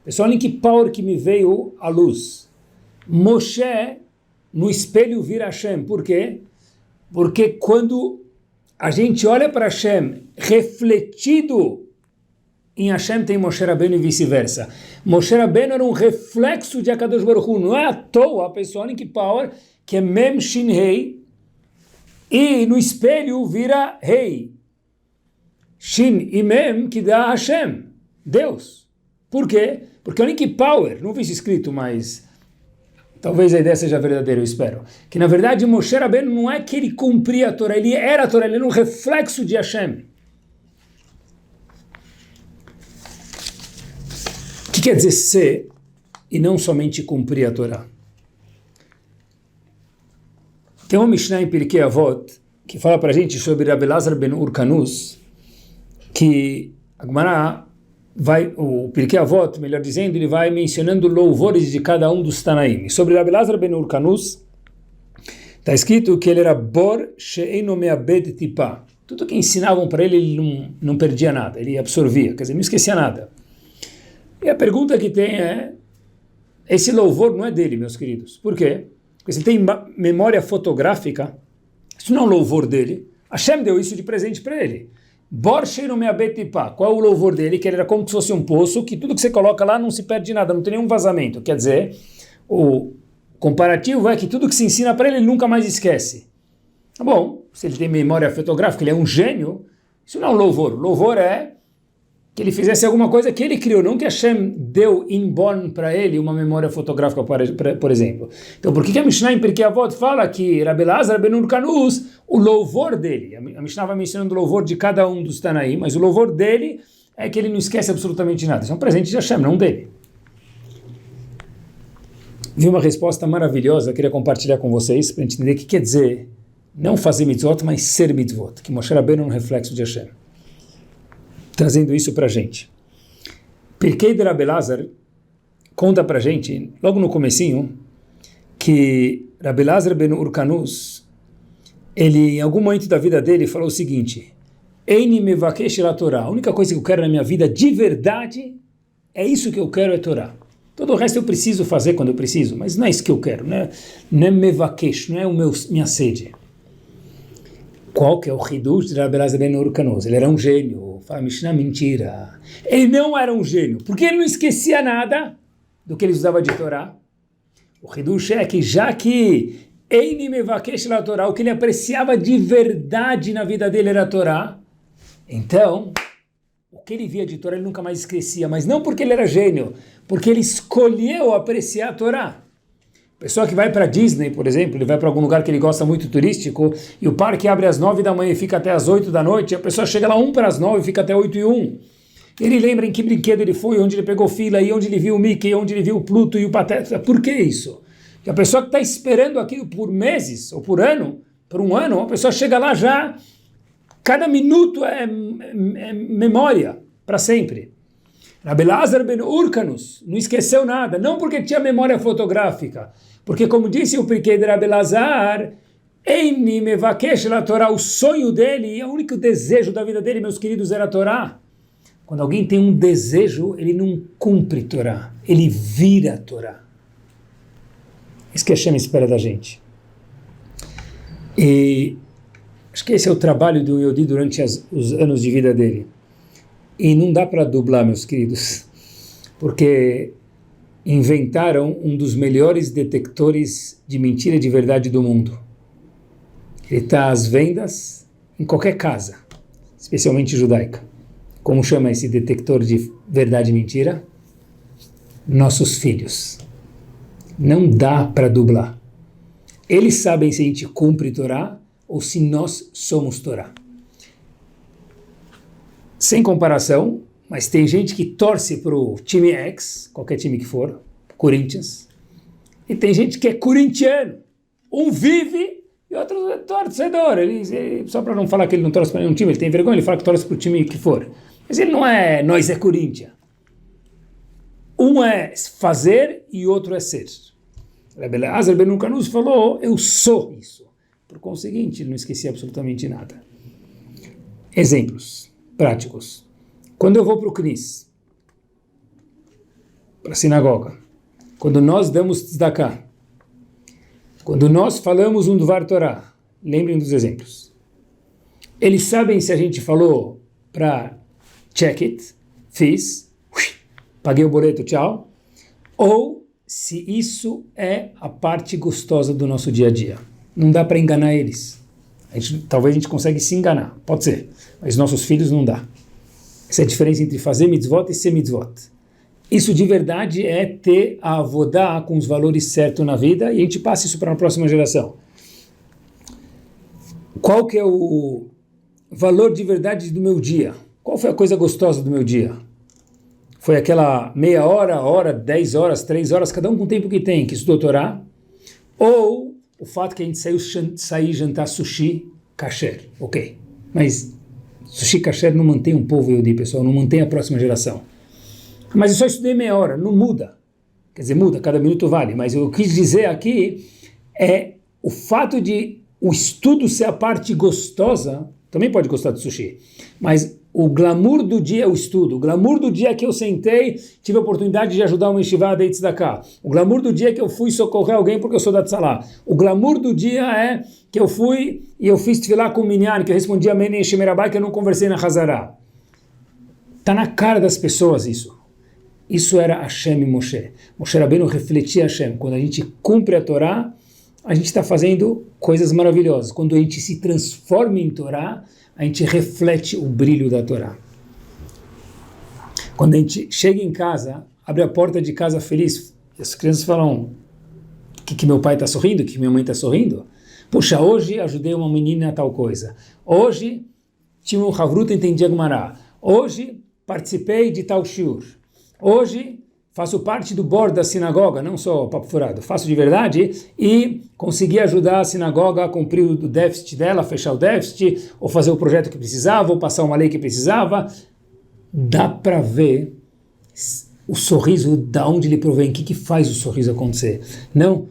Pessoal, olhem que power que me veio à luz. Moshe, no espelho, vira Hashem. Por quê? Porque quando a gente olha para Hashem, refletido em Hashem tem Moshe Rabbeinu e vice-versa. Moshe Rabbeinu era um reflexo de Akadosh Baruch Hu. Não é à toa, pessoal, olhem que power, que é Mem Shin Rei, e no espelho vira Rei. Shin e Mem que dá Hashem, Deus. Por quê? Porque olhem que power, não vi isso escrito, mas talvez a ideia seja verdadeira, eu espero. Que na verdade Moshe Rabbeinu não é que ele cumpria a Torá, ele era a Torá, ele era um reflexo de Hashem. O que quer dizer ser e não somente cumprir a Torá? Tem uma Mishnah em Pirkei Avot que fala para a gente sobre Rabbi Elazar ben Urkanus, que a Gemara o Pirkei Avot, melhor dizendo, ele vai mencionando louvores de cada um dos Tanaim. Sobre Rabbi Elazar ben Urkanus, está escrito que ele era Bor she'eino me'abed tipá. Tudo que ensinavam para ele, ele não perdia nada, ele absorvia, quer dizer, não esquecia nada. E a pergunta que tem é, esse louvor não é dele, meus queridos. Por quê? Porque se tem memória fotográfica, isso não é um louvor dele. Hashem deu isso de presente para ele. Bor she'eino me'abed tipá. Qual é o louvor dele? Que ele era como se fosse um poço, que tudo que você coloca lá não se perde nada, não tem nenhum vazamento. Quer dizer, o comparativo é que tudo que se ensina para ele, ele nunca mais esquece. Tá bom, se ele tem memória fotográfica, ele é um gênio, isso não é um louvor. Louvor é que ele fizesse alguma coisa que ele criou, não que Hashem deu inborn para ele uma memória fotográfica, por exemplo. Então, por que a Mishnah em Pirkei Avot fala que Rabbi Elazar ben Urkanus, o louvor dele, a Mishnah vai mencionando o louvor de cada um dos Tanaim, mas o louvor dele é que ele não esquece absolutamente nada. Isso é um presente de Hashem, não dele. Vi uma resposta maravilhosa, queria compartilhar com vocês, para a gente entender o que quer dizer não fazer mitzvot, mas ser mitzvot, que Moshe Rabbeinu é um reflexo de Hashem. Trazendo isso para a gente. Pirkei de Rabbi Elazar conta para a gente, logo no comecinho, que Rabbi Elazar ben Urkanus, ele, em algum momento da vida dele, falou o seguinte: Eini mevakesh la Torá. A única coisa que eu quero na minha vida, de verdade, é isso que eu quero, é Torá. Todo o resto eu preciso fazer quando eu preciso, mas não é isso que eu quero, não é mevakesh, não é minha sede. Qual que é o Hidush de Rabbi Elazar ben Urkanus? Ele era um gênio. Fala, Mishnah, mentira. Ele não era um gênio, porque ele não esquecia nada do que ele usava de Torá. O Hidush é que já que Eini mevakesh la Torá, o que ele apreciava de verdade na vida dele era a Torá, então o que ele via de Torá ele nunca mais esquecia, mas não porque ele era gênio, porque ele escolheu apreciar a Torá. Pessoa que vai para Disney, por exemplo, ele vai para algum lugar que ele gosta muito turístico, e o parque abre às 9 da manhã e fica até às 8 da noite, a pessoa chega lá 1 para as 9 e fica até 8 e 1. Ele lembra em que brinquedo ele foi, onde ele pegou fila, e onde ele viu o Mickey, onde ele viu o Pluto e o Pateta. Por que isso? E a pessoa que está esperando aquilo por meses, ou por um ano, a pessoa chega lá já Cada minuto é memória para sempre. Rabbi Elazar ben Urkanus não esqueceu nada, não porque tinha memória fotográfica, porque como disse o porquê de Rabbi Elazar, Eini mevakesh la Torá, o sonho dele, o único desejo da vida dele, meus queridos, era a Torá. Quando alguém tem um desejo, ele não cumpre Torá, ele vira a Torá. Isso que Hashem espera da gente. E acho que esse é o trabalho do Yehudi durante os anos de vida dele. E não dá para dublar, meus queridos, porque inventaram um dos melhores detectores de mentira e de verdade do mundo. Ele está às vendas em qualquer casa, especialmente judaica. Como chama esse detector de verdade e mentira? Nossos filhos. Não dá para dublar. Eles sabem se a gente cumpre Torá ou se nós somos Torá. Sem comparação, mas tem gente que torce para o time X, qualquer time que for, Corinthians, e tem gente que é corintiano. Um vive e outro é torcedor. Ele, só para não falar que ele não torce para nenhum time, ele tem vergonha, ele fala que torce para o time que for. Mas ele não é, nós é Corinthians. Um é fazer e outro é ser. Rabbi Elazar ben Urkanus falou, eu sou isso. Por conseguinte, ele não esquecia absolutamente nada. Exemplos práticos. Quando eu vou para o Knis, para a sinagoga, quando nós damos tzedakah, quando nós falamos um Dvar Torah, lembrem dos exemplos. Eles sabem se a gente falou para check it, fiz, paguei o boleto, tchau, ou se isso é a parte gostosa do nosso dia a dia. Não dá para enganar eles. Talvez a gente consiga se enganar, pode ser, mas nossos filhos não dá. Essa é a diferença entre fazer mitzvot e ser mitzvot. Isso de verdade é ter a avodá com os valores certos na vida, e a gente passa isso para a próxima geração. Qual que é o valor de verdade do meu dia? Qual foi a coisa gostosa do meu dia? Foi aquela meia hora, 10 horas, 3 horas, cada um com o tempo que tem, que estudou Torá? Ou o fato que a gente saiu jantar sushi kasher? Ok, mas sushi kasher não mantém um povo Yehudi, pessoal, não mantém a próxima geração. Mas eu só estudei meia hora, não muda. Quer dizer, muda, cada minuto vale. Mas eu quis dizer aqui é o fato de o estudo ser a parte gostosa, também pode gostar de sushi, mas o glamour do dia é o estudo. O glamour do dia é que eu sentei, tive a oportunidade de ajudar uma yeshiva de tzedakah. O glamour do dia é que eu fui socorrer alguém porque eu sou da tzalá. O glamour do dia é que eu fui e eu fiz tefilá com o minyan, que eu respondi amém em Shemerabai, que eu não conversei na Hazará. Está na cara das pessoas isso. Isso era Hashem e Moshe. Moshe Rabbeinu refletia Hashem. Quando a gente cumpre a Torá, a gente está fazendo coisas maravilhosas. Quando a gente se transforma em Torá, a gente reflete o brilho da Torá. Quando a gente chega em casa, abre a porta de casa feliz, as crianças falam, que meu pai está sorrindo, que minha mãe está sorrindo. Puxa, hoje ajudei uma menina a tal coisa. Hoje tinha um Havruta, entendi a Gumará. Hoje participei de tal shiur. Hoje faço parte do board da sinagoga, não só papo furado, faço de verdade e consegui ajudar a sinagoga a cumprir o déficit dela, fechar o déficit, ou fazer o projeto que precisava, ou passar uma lei que precisava. Dá para ver o sorriso, da onde ele provém, o que faz o sorriso acontecer. Não,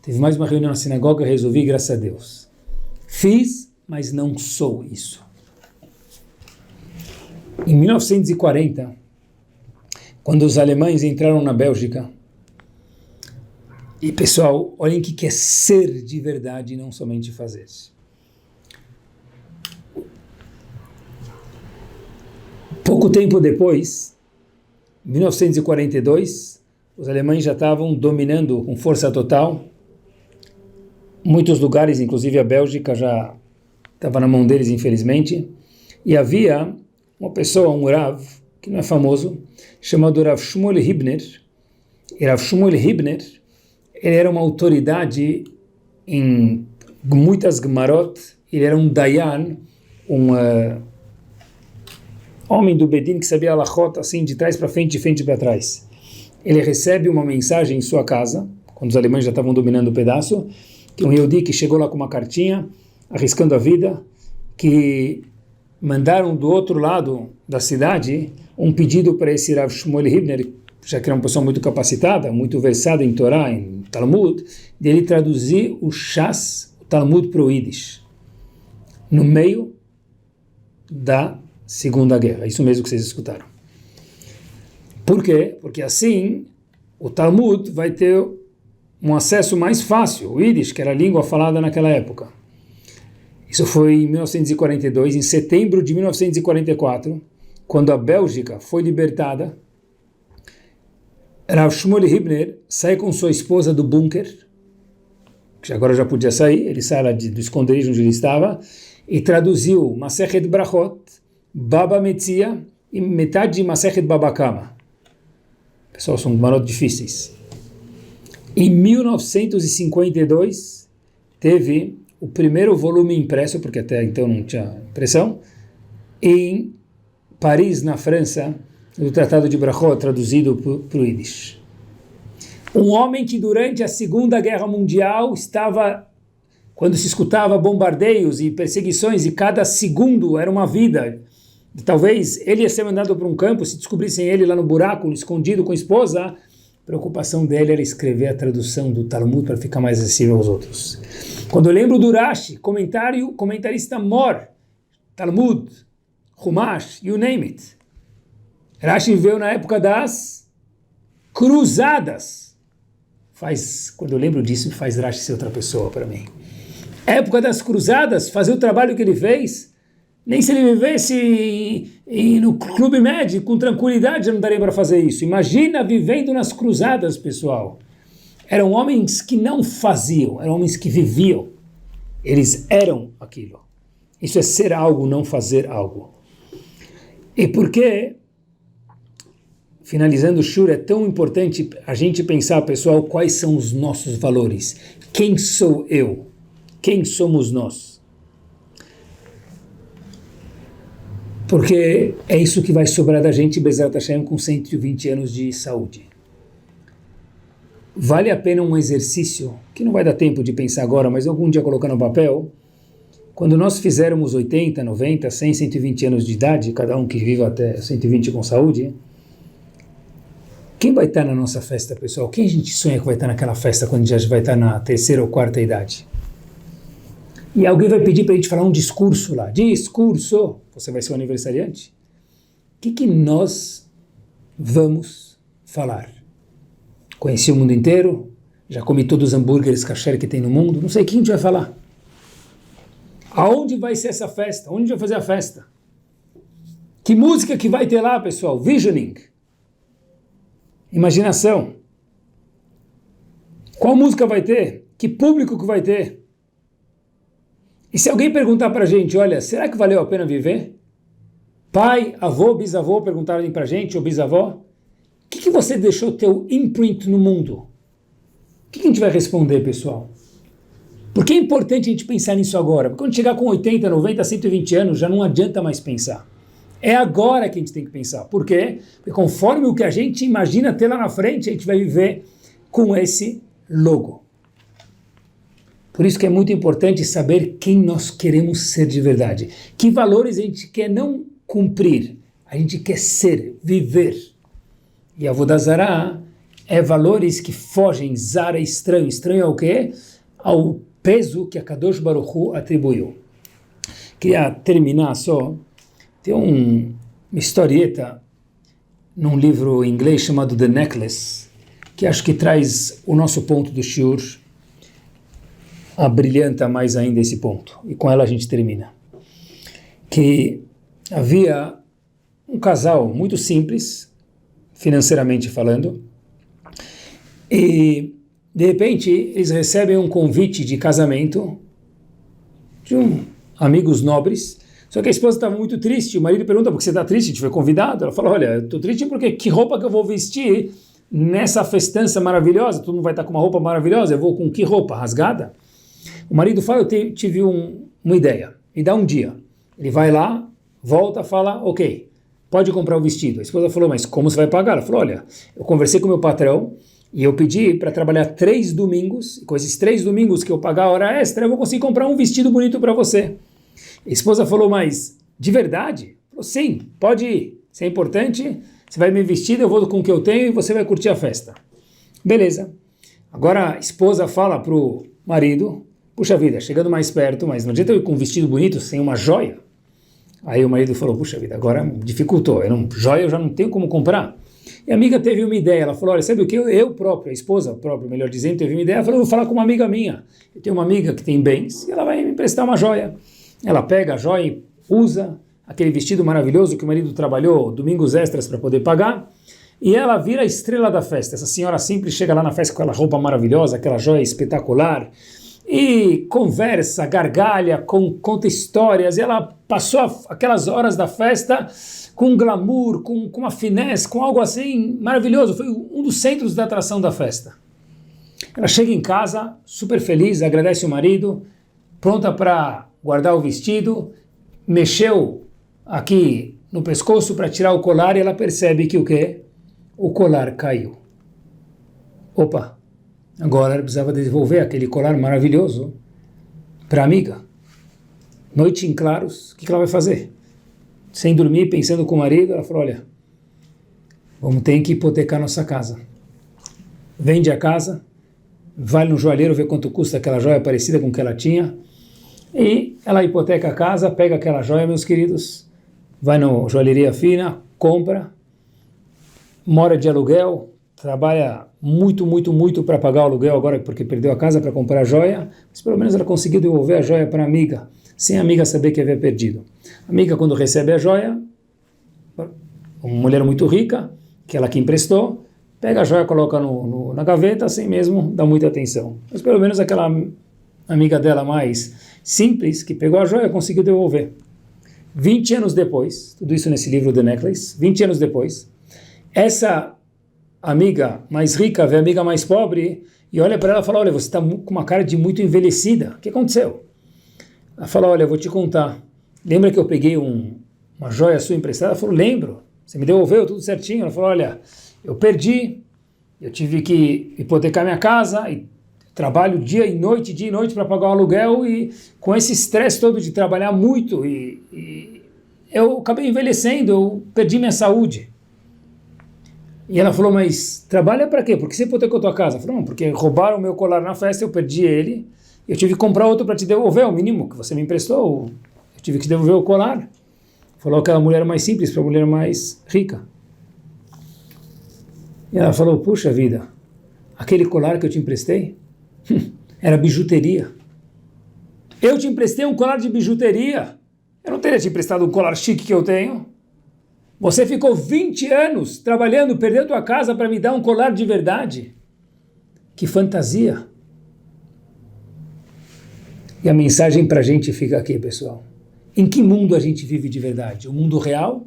teve mais uma reunião na sinagoga, resolvi, graças a Deus. Fiz, mas não sou isso. Em 1940, quando os alemães entraram na Bélgica, e pessoal, olhem o que é ser de verdade e não somente fazer. Pouco tempo depois, em 1942, os alemães já estavam dominando com força total. Muitos lugares, inclusive a Bélgica, já estava na mão deles, infelizmente. E havia uma pessoa, um Rav, que não é famoso, chamado Rav Shmuel Hibner. E Rav Shmuel Hibner, ele era uma autoridade em muitas Gemarot, ele era um Dayan, um homem do Bedin que sabia Halachot assim, de trás para frente, de frente para trás. Ele recebe uma mensagem em sua casa, quando os alemães já estavam dominando o pedaço, que um Yehudi que chegou lá com uma cartinha, arriscando a vida, que mandaram do outro lado da cidade um pedido para esse Rav Shmuel Hibner, já que era uma pessoa muito capacitada, muito versada em Torá, em Talmud, de ele traduzir o Shas, o Talmud para o Yiddish, no meio da Segunda Guerra. Isso mesmo que vocês escutaram. Por quê? Porque assim o Talmud vai ter um acesso mais fácil, o Yiddish, que era a língua falada naquela época. Isso foi em 1942, em setembro de 1944, quando a Bélgica foi libertada. Rav Shmuel Hibner sai com sua esposa do bunker, que agora já podia sair, ele sai lá do esconderijo onde ele estava, e traduziu Masechet Brachot, Baba Metzia e metade de Masechet Baba Kama. Pessoal, são marot difíceis. Em 1952, teve o primeiro volume impresso, porque até então não tinha impressão, em Paris, na França, do Tratado de Brachot, traduzido para o Yiddish. Um homem que durante a Segunda Guerra Mundial estava, quando se escutava bombardeios e perseguições, e cada segundo era uma vida, talvez ele ia ser mandado para um campo, se descobrissem ele lá no buraco, escondido com a esposa, a preocupação dele era escrever a tradução do Talmud para ficar mais acessível aos outros. Quando eu lembro do Rashi, comentarista Mor, Talmud, Humash, you name it. Rashi veio na época das cruzadas. Quando eu lembro disso, faz Rashi ser outra pessoa para mim. Época das cruzadas, fazer o trabalho que ele fez, nem se ele vivesse no Clube Med, com tranquilidade, já não daria para fazer isso. Imagina vivendo nas cruzadas, pessoal. Eram homens que não faziam, eram homens que viviam. Eles eram aquilo. Isso é ser algo, não fazer algo. E por que, finalizando o Shur, é tão importante a gente pensar, pessoal, quais são os nossos valores? Quem sou eu? Quem somos nós? Porque é isso que vai sobrar da gente, Bezerra Hashem, com 120 anos de saúde. Vale a pena um exercício, que não vai dar tempo de pensar agora, mas algum dia colocar no papel, quando nós fizermos 80, 90, 100, 120 anos de idade, cada um que viva até 120 com saúde, quem vai estar na nossa festa, pessoal? Quem a gente sonha que vai estar naquela festa quando já vai estar na terceira ou quarta idade? E alguém vai pedir para a gente falar um discurso lá. Discurso! Você vai ser o aniversariante? O que nós vamos falar? Conheci o mundo inteiro? Já comi todos os hambúrgueres kasher que tem no mundo? Não sei, o que a gente vai falar? Aonde vai ser essa festa? Onde a gente vai fazer a festa? Que música que vai ter lá, pessoal? Visioning. Imaginação. Qual música vai ter? Que público que vai ter? E se alguém perguntar para a gente, olha, será que valeu a pena viver? Pai, avô, bisavô perguntarem para a gente, ou bisavó, o que você deixou teu imprint no mundo? O que a gente vai responder, pessoal? Por que é importante a gente pensar nisso agora? Porque quando chegar com 80, 90, 120 anos, já não adianta mais pensar. É agora que a gente tem que pensar. Por quê? Porque conforme o que a gente imagina ter lá na frente, a gente vai viver com esse logo. Por isso que é muito importante saber quem nós queremos ser de verdade. Que valores a gente quer não cumprir, a gente quer ser, viver. E a Avodah Zarah é valores que fogem, Zara é estranho. Estranho ao quê? Ao peso que a Kadosh Baruch Hu atribuiu. Queria terminar só. Tem uma historieta num livro em inglês chamado The Necklace, que acho que traz o nosso ponto do shiur, abrilhanta mais ainda esse ponto. E com ela a gente termina. Que havia um casal muito simples, financeiramente falando, e de repente eles recebem um convite de casamento de amigos nobres. Só que a esposa estava muito triste, o marido pergunta, por que você está triste? A gente foi convidado. Ela falou, olha, eu estou triste porque que roupa que eu vou vestir nessa festança maravilhosa? Todo mundo vai estar com uma roupa maravilhosa, eu vou com que roupa? Rasgada? O marido fala, eu tive uma ideia, me dá um dia. Ele vai lá, volta, fala, ok, pode comprar o vestido. A esposa falou, mas como você vai pagar? Ela falou, olha, eu conversei com o meu patrão e eu pedi para trabalhar 3 domingos, e com esses 3 domingos que eu pagar a hora extra, eu vou conseguir comprar um vestido bonito para você. A esposa falou, mas de verdade? Falou, sim, pode ir, isso é importante, você vai me vestir, eu vou com o que eu tenho e você vai curtir a festa. Beleza. Agora a esposa fala para o marido, puxa vida, chegando mais perto, mas não adianta eu ir com um vestido bonito sem uma joia. Aí o marido falou, puxa vida, agora dificultou, joia eu já não tenho como comprar. E a amiga teve uma ideia, ela falou, olha, sabe o que? Eu própria, a esposa própria, melhor dizendo, teve uma ideia, ela falou, eu vou falar com uma amiga minha. Eu tenho uma amiga que tem bens e ela vai me emprestar uma joia. Ela pega a joia e usa aquele vestido maravilhoso que o marido trabalhou domingos extras para poder pagar, e ela vira a estrela da festa. Essa senhora simples chega lá na festa com aquela roupa maravilhosa, aquela joia espetacular, e conversa, gargalha, conta histórias, e ela passou aquelas horas da festa com glamour, com uma finesse, com algo assim maravilhoso, foi um dos centros da atração da festa. Ela chega em casa, super feliz, agradece o marido, pronta para guardar o vestido, mexeu aqui no pescoço para tirar o colar e ela percebe que o quê? O colar caiu. Opa, agora ela precisava devolver aquele colar maravilhoso para a amiga. Noite em claros, o que ela vai fazer? Sem dormir, pensando com o marido, ela falou, olha, vamos ter que hipotecar nossa casa. Vende a casa, vai no joalheiro ver quanto custa aquela joia parecida com o que ela tinha, e ela hipoteca a casa, pega aquela joia, meus queridos, vai na joalheria fina, compra, mora de aluguel, trabalha muito para pagar o aluguel agora porque perdeu a casa para comprar a joia, mas pelo menos ela conseguiu devolver a joia para a amiga, sem a amiga saber que havia perdido. A amiga, quando recebe a joia, uma mulher muito rica, que ela que emprestou, pega a joia, coloca na gaveta, sem mesmo dar muita atenção. Mas pelo menos aquela amiga dela mais simples, que pegou a joia, conseguiu devolver. 20 anos depois, tudo isso nesse livro The Necklace, 20 anos depois, essa amiga mais rica vê a amiga mais pobre e olha para ela e fala, olha, você está com uma cara de muito envelhecida, o que aconteceu? Ela fala, olha, eu vou te contar, lembra que eu peguei uma joia sua emprestada? Ela falou, lembro, você me devolveu tudo certinho. Ela falou, olha, eu perdi, eu tive que hipotecar minha casa e trabalho dia e noite para pagar o aluguel e com esse estresse todo de trabalhar muito e eu acabei envelhecendo, eu perdi minha saúde. E ela falou, mas trabalha para quê? Por que você hipotecou tua casa? Eu falei, não, porque roubaram o meu colar na festa, eu perdi ele, eu tive que comprar outro para te devolver, o mínimo que você me emprestou, eu tive que te devolver o colar. Falou aquela mulher mais simples para a mulher mais rica. E ela falou, puxa vida, aquele colar que eu te emprestei era bijuteria. Eu te emprestei um colar de bijuteria. Eu não teria te emprestado um colar chique que eu tenho. Você ficou 20 anos trabalhando, perdeu tua casa para me dar um colar de verdade. Que fantasia. E a mensagem para a gente fica aqui, pessoal. Em que mundo a gente vive de verdade? O mundo real?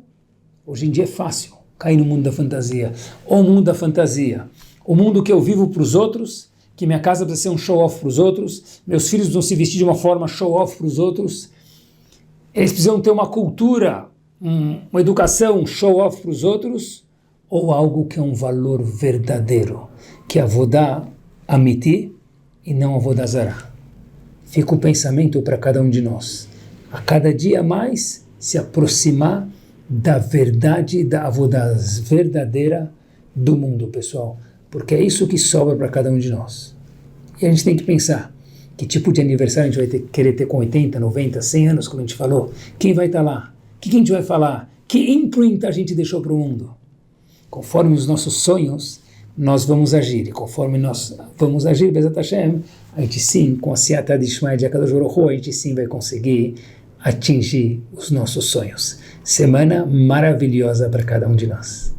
Hoje em dia é fácil cair no mundo da fantasia. Ou o mundo da fantasia. O mundo que eu vivo para os outros, que minha casa precisa ser um show-off para os outros, meus filhos vão se vestir de uma forma show-off para os outros, eles precisam ter uma cultura, uma educação show-off para os outros, ou algo que é um valor verdadeiro, que é avodá amiti e não avodá zará. Fica o pensamento para cada um de nós. A cada dia mais se aproximar da verdade, da avodá verdadeira do mundo, pessoal. Porque é isso que sobra para cada um de nós. E a gente tem que pensar, que tipo de aniversário a gente vai querer ter com 80, 90, 100 anos, como a gente falou? Quem vai estar lá? O que a gente vai falar? Que imprint a gente deixou para o mundo? Conforme os nossos sonhos, nós vamos agir. E conforme nós vamos agir, Bezat Hashem, a gente sim, com a Siyata Dishmaya de Akadosh Baruch Hu, a gente sim vai conseguir atingir os nossos sonhos. Semana maravilhosa para cada um de nós.